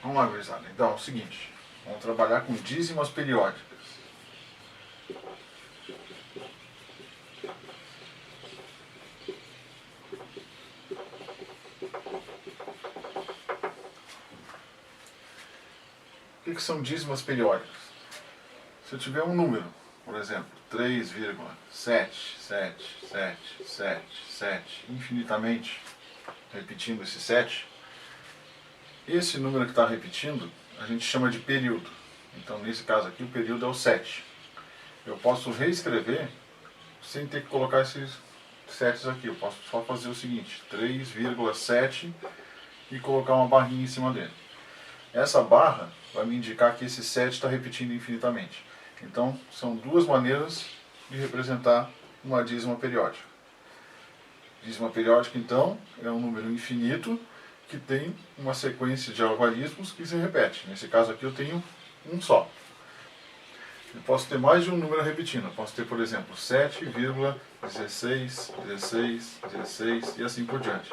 Vamos lá, gurizada. Então é o seguinte, vamos trabalhar com dízimas periódicas. O que são dízimas periódicas? Se eu tiver um número, por exemplo, 3,77777, infinitamente repetindo esse 7, esse número que está repetindo a gente chama de período. Então nesse caso aqui o período é o 7. Eu posso reescrever sem ter que colocar esses 7 aqui. Eu posso só fazer o seguinte, 3,7 e colocar uma barrinha em cima dele. Essa barra vai me indicar que esse 7 está repetindo infinitamente. Então são duas maneiras de representar uma dízima periódica. Dízima periódica então é um número infinito que tem uma sequência de algarismos que se repete. Nesse caso aqui eu tenho um só. Eu posso ter mais de um número repetindo. Eu posso ter, por exemplo, 7,16, 16, 16 e assim por diante.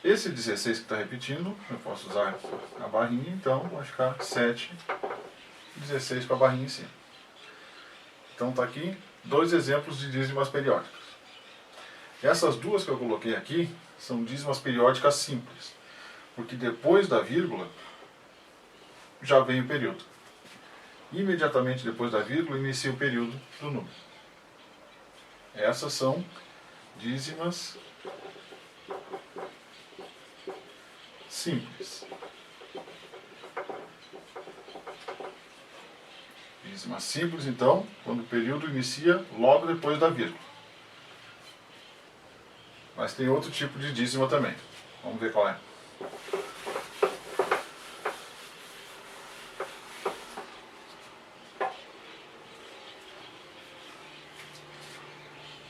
Esse 16 que está repetindo, eu posso usar a barrinha, então vai ficar 7, 16 com a barrinha em cima. Então está aqui dois exemplos de dízimas periódicas. Essas duas que eu coloquei aqui são dízimas periódicas simples, porque depois da vírgula já vem o período. Imediatamente depois da vírgula inicia o período do número. Essas são dízimas simples. Dízima simples, então, quando o período inicia logo depois da vírgula. Mas tem outro tipo de dízima também. Vamos ver qual é.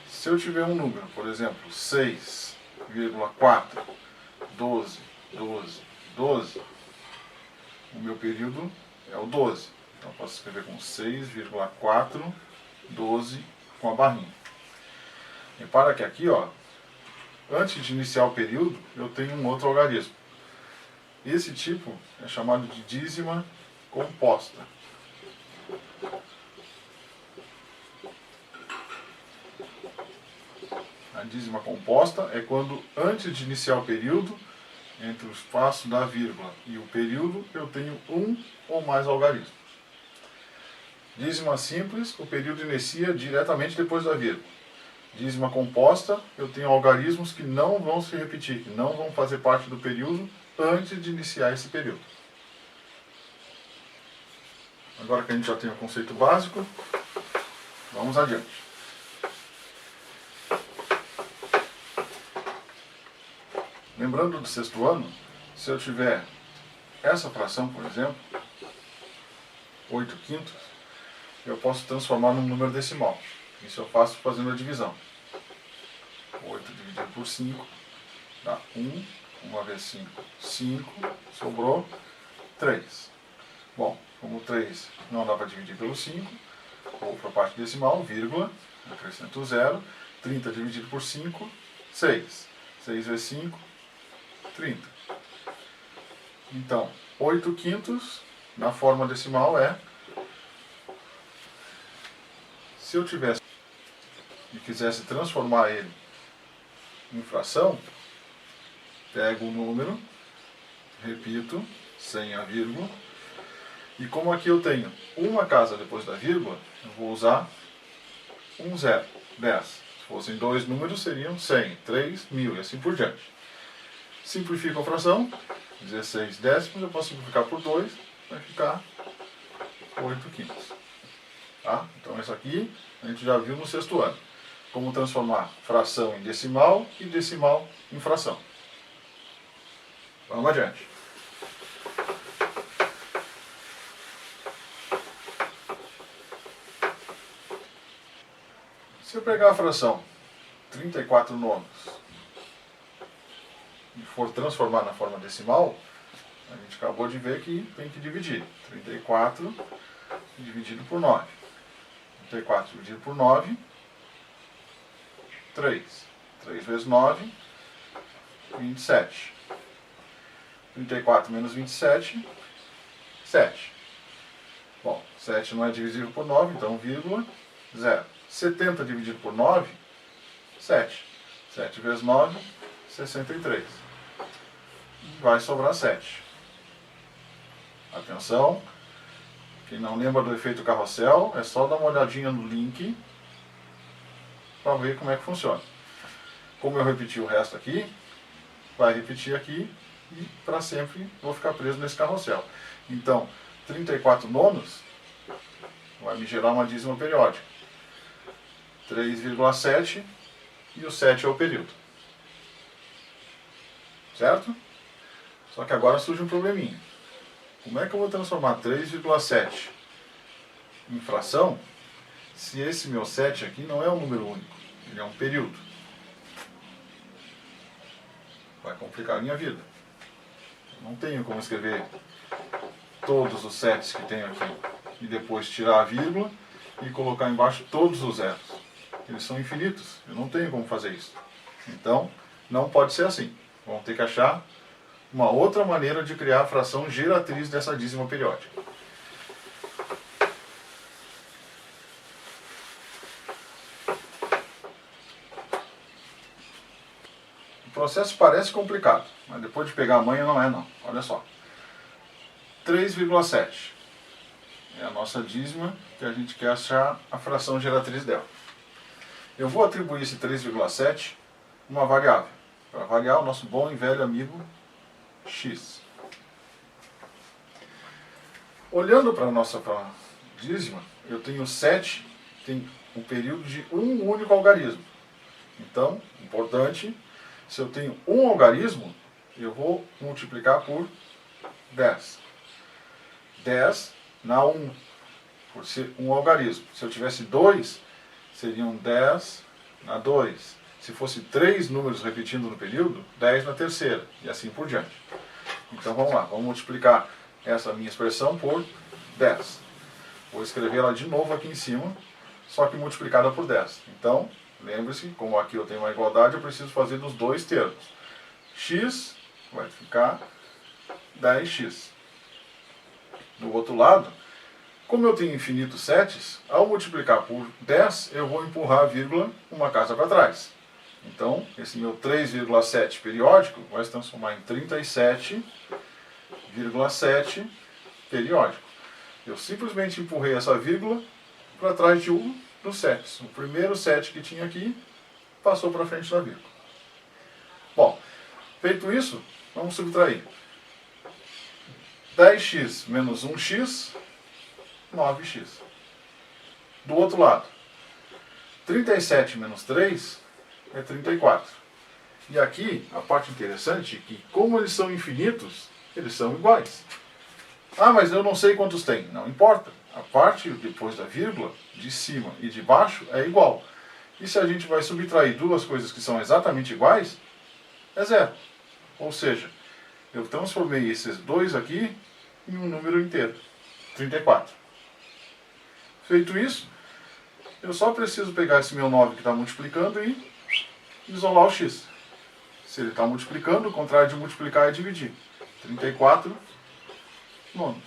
Se eu tiver um número, por exemplo, 6,4, 12, 12, 12, o meu período é o 12. Então eu posso escrever com 6,4, 12 com a barrinha. Repara que aqui, ó, antes de iniciar o período, eu tenho um outro algarismo. Esse tipo é chamado de dízima composta. A dízima composta é quando, antes de iniciar o período, entre o espaço da vírgula e o período, eu tenho um ou mais algarismos. Dízima simples, o período inicia diretamente depois da vírgula. Dízima composta, eu tenho algarismos que não vão se repetir, que não vão fazer parte do período antes de iniciar esse período. Agora que a gente já tem o conceito básico, vamos adiante. Lembrando do sexto ano, se eu tiver essa fração, por exemplo, 8 quintos, eu posso transformar num número decimal. Isso eu faço fazendo a divisão. 8 dividido por 5 dá 1, 1 vezes 5, 5, sobrou 3. Bom, como 3 não dá para dividir pelo 5, vou para a parte decimal, vírgula, acrescento 0, 30 dividido por 5, 6. 6 vezes 5, 30. Então, 8 quintos, na forma decimal é, se eu tivesse e quisesse transformar ele em fração, pego o número, repito, sem a vírgula, e como aqui eu tenho uma casa depois da vírgula, eu vou usar um zero, 10. Se fossem dois números, seriam 100, 3, 1000 e assim por diante. Simplifico a fração, 16 décimos, eu posso simplificar por 2, vai ficar 8 quintos. Tá? Então isso aqui a gente já viu no sexto ano. Como transformar fração em decimal e decimal em fração. Vamos adiante. Se eu pegar a fração 34 nonos e for transformar na forma decimal, a gente acabou de ver que tem que dividir. 34 dividido por 9. 34 dividido por 9, 3. 3 vezes 9, 27. 34 menos 27, 7. Bom, 7 não é divisível por 9, então vírgula, 0. 70 dividido por 9, 7. 7 vezes 9, 63. Vai sobrar 7. Atenção, quem não lembra do efeito carrossel, é só dar uma olhadinha no link para ver como é que funciona. Como eu repeti o resto aqui, vai repetir aqui e para sempre vou ficar preso nesse carrossel. Então, 34 nonos vai me gerar uma dízima periódica. 3,7 e o 7 é o período. Certo? Só que agora surge um probleminha. Como é que eu vou transformar 3,7 em fração se esse meu 7 aqui não é um número único? Ele é um período. Vai complicar a minha vida. Eu não tenho como escrever todos os 7 que tenho aqui e depois tirar a vírgula e colocar embaixo todos os zeros. Eles são infinitos. Eu não tenho como fazer isso. Então, não pode ser assim. Vamos ter que achar uma outra maneira de criar a fração geratriz dessa dízima periódica. O processo parece complicado, mas depois de pegar a manha não é não. Olha só. 3,7 é a nossa dízima que a gente quer achar a fração geratriz dela. Eu vou atribuir esse 3,7 uma variável, para variar o nosso bom e velho amigo x. Olhando para a nossa dízima, eu tenho 7, tem um período de um único algarismo. Então, importante, se eu tenho um algarismo, eu vou multiplicar por 10. 10 na 1, por ser um algarismo. Se eu tivesse 2, seriam 10 na 2. Se fosse 3 números repetindo no período, 10 na terceira, e assim por diante. Então vamos lá, vamos multiplicar essa minha expressão por 10. Vou escrever ela de novo aqui em cima, só que multiplicada por 10. Então, lembre-se, como aqui eu tenho uma igualdade, eu preciso fazer dos dois termos. X vai ficar 10x. Do outro lado, como eu tenho infinitos setes, ao multiplicar por 10, eu vou empurrar a vírgula uma casa para trás. Então, esse meu 3,7 periódico vai se transformar em 37,7 periódico. Eu simplesmente empurrei essa vírgula para trás de um dos sets. O primeiro set que tinha aqui passou para frente da vírgula. Bom, feito isso, vamos subtrair. 10x menos 1x, 9x. Do outro lado, 37 menos 3 é 34. E aqui, a parte interessante é que, como eles são infinitos, eles são iguais. Ah, mas eu não sei quantos tem. Não importa. A parte depois da vírgula, de cima e de baixo, é igual. E se a gente vai subtrair duas coisas que são exatamente iguais, é zero. Ou seja, eu transformei esses dois aqui em um número inteiro, 34. Feito isso, eu só preciso pegar esse meu 9 que está multiplicando e isolar o x. Se ele está multiplicando, o contrário de multiplicar é dividir. 34 nonos.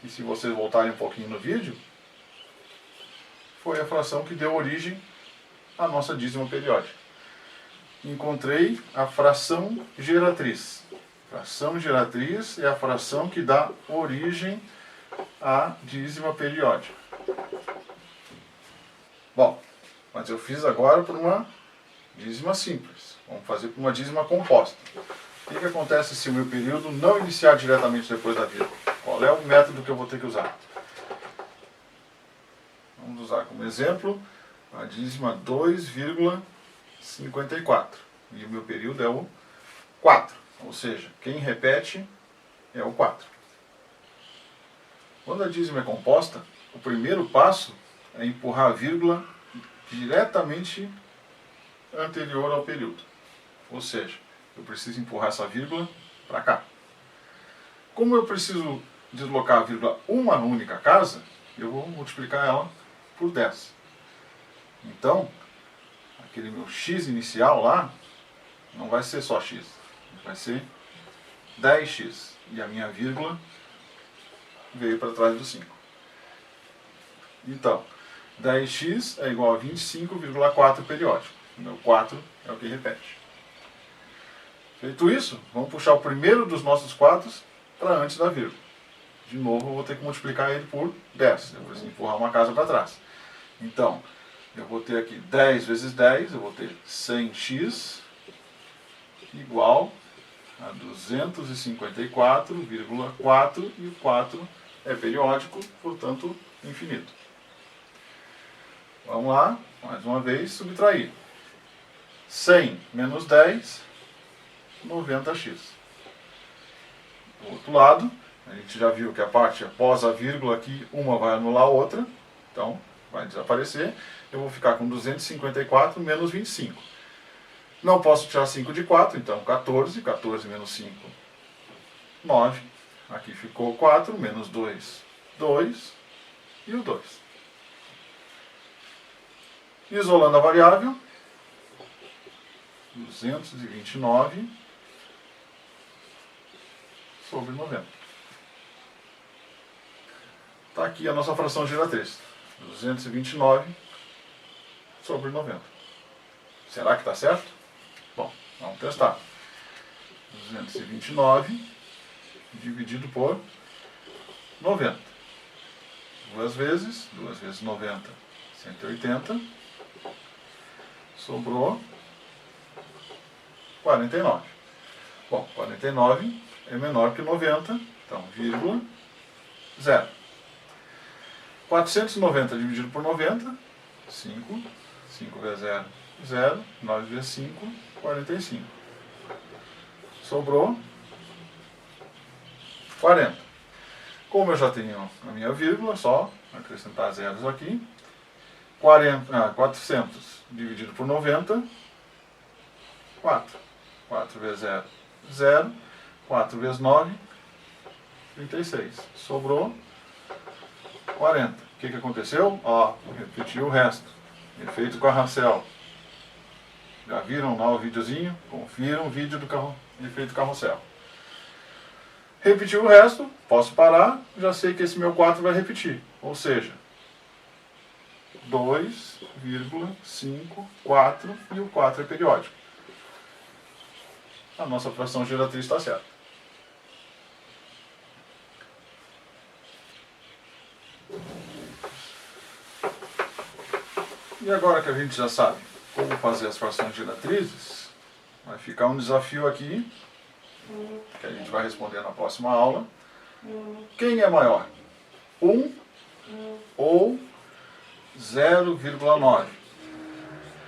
E se vocês voltarem um pouquinho no vídeo, foi a fração que deu origem à nossa dízima periódica. Encontrei a fração geratriz. Fração geratriz é a fração que dá origem à dízima periódica. Bom, mas eu fiz agora por uma dízima simples. Vamos fazer por uma dízima composta. O que acontece se o meu período não iniciar diretamente depois da vírgula? Qual é o método que eu vou ter que usar? Vamos usar como exemplo a dízima 2,54. E o meu período é o 4. Ou seja, quem repete é o 4. Quando a dízima é composta, o primeiro passo é empurrar a vírgula diretamente anterior ao período. Ou seja, eu preciso empurrar essa vírgula para cá. Como eu preciso deslocar a vírgula uma única casa, eu vou multiplicar ela por 10. Então, aquele meu x inicial lá, não vai ser só x, vai ser 10x. E a minha vírgula veio para trás do 5. Então, 10x é igual a 25,4 periódico. O meu 4 é o que repete. Feito isso, vamos puxar o primeiro dos nossos 4 para antes da vírgula. De novo, eu vou ter que multiplicar ele por 10. Eu vou empurrar uma casa para trás. Então, eu vou ter aqui 10 vezes 10, eu vou ter 100x igual a 254,4, e o 4 é periódico, portanto, infinito. Vamos lá, mais uma vez, subtrair. 100 menos 10, 90x. Do outro lado, a gente já viu que a parte após a vírgula aqui, uma vai anular a outra, então vai desaparecer. Eu vou ficar com 254 menos 25. Não posso tirar 5 de 4, então 14. 14 menos 5, 9. Aqui ficou 4, menos 2, 2. E o 2. Isolando a variável, 229 sobre 90. Está aqui a nossa fração geratriz. 229 sobre 90. Será que está certo? Bom, vamos testar. 229 dividido por 90. 2 vezes 90, 180. Sobrou 49. Bom, 49 é menor que 90, então vírgula 0. 490 dividido por 90, 5. 5 vezes 0, 0. 9 vezes 5, 45. Sobrou 40. Como eu já tenho a minha vírgula, só acrescentar zeros aqui. 400 dividido por 90, 4. 4 vezes 0, 0. 4 vezes 9, 36. Sobrou 40. O que aconteceu? Ó, repetiu o resto. Efeito carrossel. Já viram lá o videozinho? Confiram o vídeo do efeito carrossel. Repetiu o resto, posso parar, já sei que esse meu 4 vai repetir. Ou seja, 2,54 e o 4 é periódico. A nossa fração geratriz está certa. E agora que a gente já sabe como fazer as frações geratrizes, vai ficar um desafio aqui, que a gente vai responder na próxima aula. Quem é maior? 1 ou 0,9?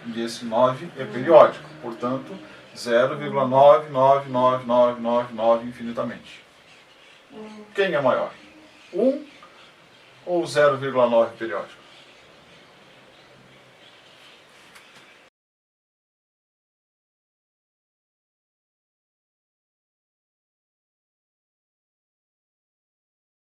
E esse 9 é periódico, portanto, 0,99999 infinitamente. Quem é maior? 1 ou 0,9 periódico?